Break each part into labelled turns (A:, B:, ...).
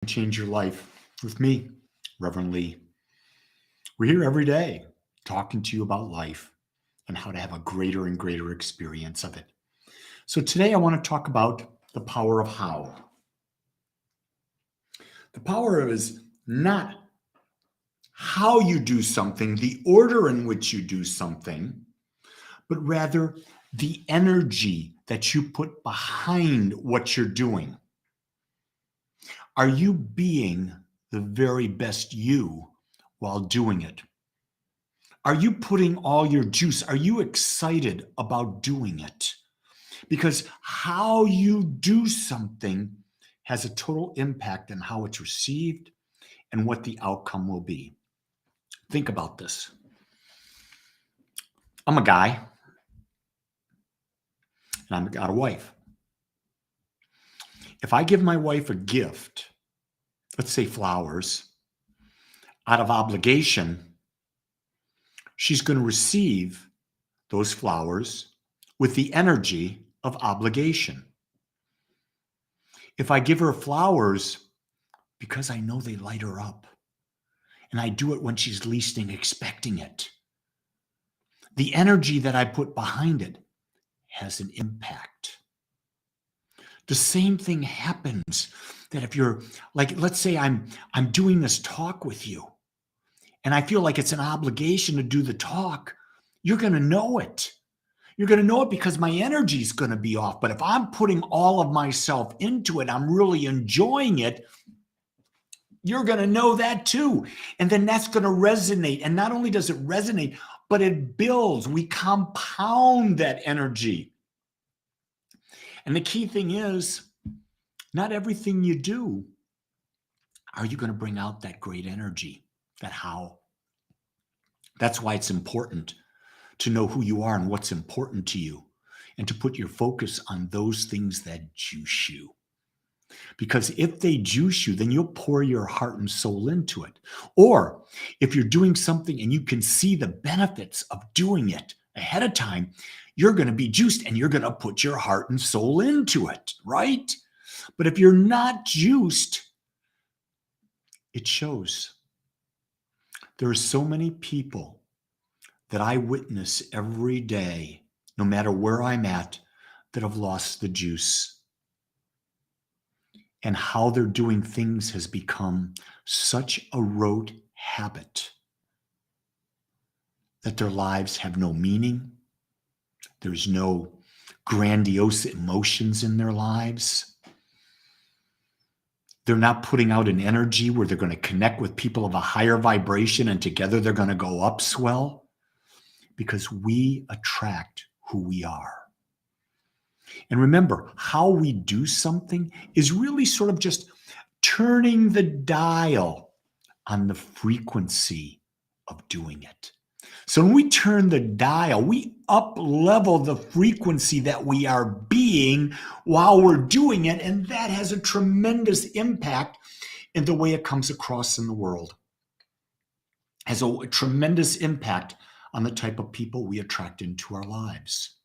A: Change your life with me, Rev Lee. We're here every day talking to you about life and how to have a greater and greater experience of it. So today I want to talk about the power of how. The power is not how you do something, the order in which you do something, but rather the energy that you put behind what you're doing. Are you being the very best you while doing it? Are you putting all your juice? Are you excited about doing it? Because how you do something has a total impact on how it's received and what the outcome will be. Think about this. I'm a guy and I've got a wife. If I give my wife a gift, let's say flowers, out of obligation, she's going to receive those flowers with the energy of obligation. If I give her flowers because I know they light her up, and I do it when she's least expecting it, the energy that I put behind it has an impact. The same thing happens that if you're like, let's say I'm doing this talk with you, and I feel like it's an obligation to do the talk, you're going to know it. You're going to know it because my energy is going to be off. But if I'm putting all of myself into it, I'm really enjoying it, you're going to know that too. And then that's going to resonate. And not only does it resonate, but it builds. We compound that energy. And the key thing is, not everything you do are you going to bring out that great energy, that how. That's why it's important to know who you are and what's important to you, and to put your focus on those things that juice you. Because if they juice you, then you'll pour your heart and soul into it. Or if you're doing something and you can see the benefits of doing it ahead of time, you're going to be juiced and you're going to put your heart and soul into it, right? But if you're not juiced, it shows. There are so many people that I witness every day, no matter where I'm at, that have lost the juice. And how they're doing things has become such a rote habit that their lives have no meaning. There's no grandiose emotions in their lives. They're not putting out an energy where they're going to connect with people of a higher vibration and together they're going to go up swell. Because we attract who we are. And remember, how we do something is really sort of just turning the dial on the frequency of doing it. So when we turn the dial, we up-level the frequency that we are being while we're doing it, and that has a tremendous impact in the way it comes across in the world. Has a tremendous impact on the type of people we attract into our lives.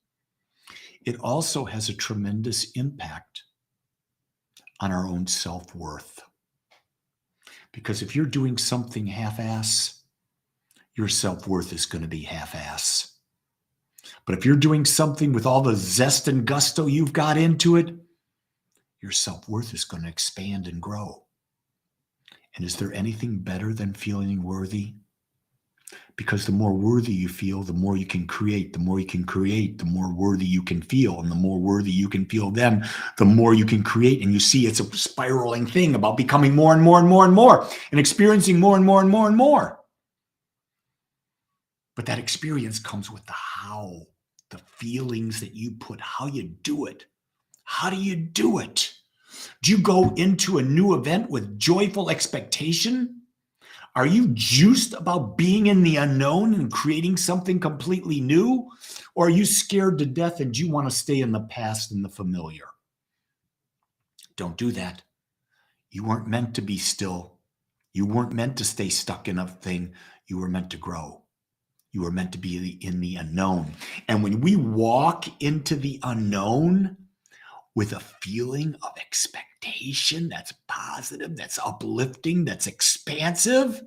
A: It also has a tremendous impact on our own self-worth. Because if you're doing something half-ass, your self-worth is going to be half-ass. But if you're doing something with all the zest and gusto you've got into it, your self-worth is going to expand and grow. And is there anything better than feeling worthy? Because the more worthy you feel, the more you can create. The more you can create, the more worthy you can feel. And the more worthy you can feel then, the more you can create. And you see it's a spiraling thing about becoming more and more and more and more and experiencing more and more and more and more. But that experience comes with the how, the feelings that you put, how you do it. How do you do it? Do you go into a new event with joyful expectation? Are you juiced about being in the unknown and creating something completely new? Or are you scared to death and you want to stay in the past and the familiar? Don't do that. You weren't meant to be still. You weren't meant to stay stuck in a thing. You were meant to grow. You were meant to be in the unknown. And when we walk into the unknown, with a feeling of expectation that's positive, that's uplifting, that's expansive,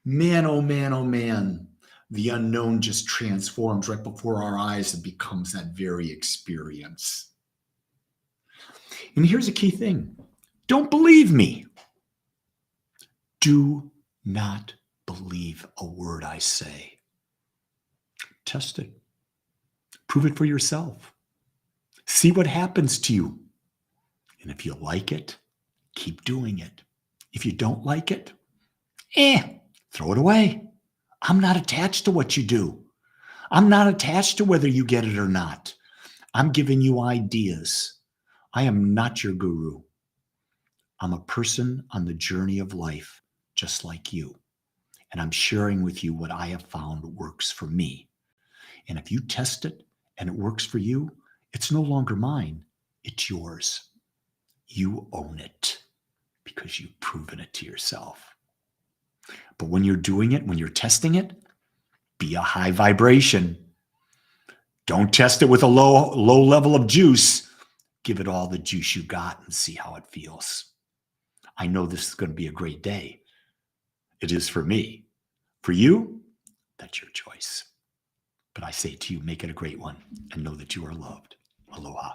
A: man, oh man, oh man, the unknown just transforms right before our eyes and becomes that very experience. And here's a key thing. Don't believe me. Do not believe a word I say. Test it. Prove it for yourself. See what happens to you. And if you like it, keep doing it. If you don't like it, throw it away. I'm not attached to what you do. I'm not attached to whether you get it or not. I'm giving you ideas. I am not your guru. I'm a person on the journey of life, just like you. And I'm sharing with you what I have found works for me. And if you test it and it works for you, it's no longer mine. It's yours. You own it because you've proven it to yourself. But when you're doing it, when you're testing it, be a high vibration. Don't test it with a low level of juice. Give it all the juice you got and see how it feels. I know this is going to be a great day. It is for me. For you, that's your choice. But I say to you, make it a great one and know that you are loved. Aloha.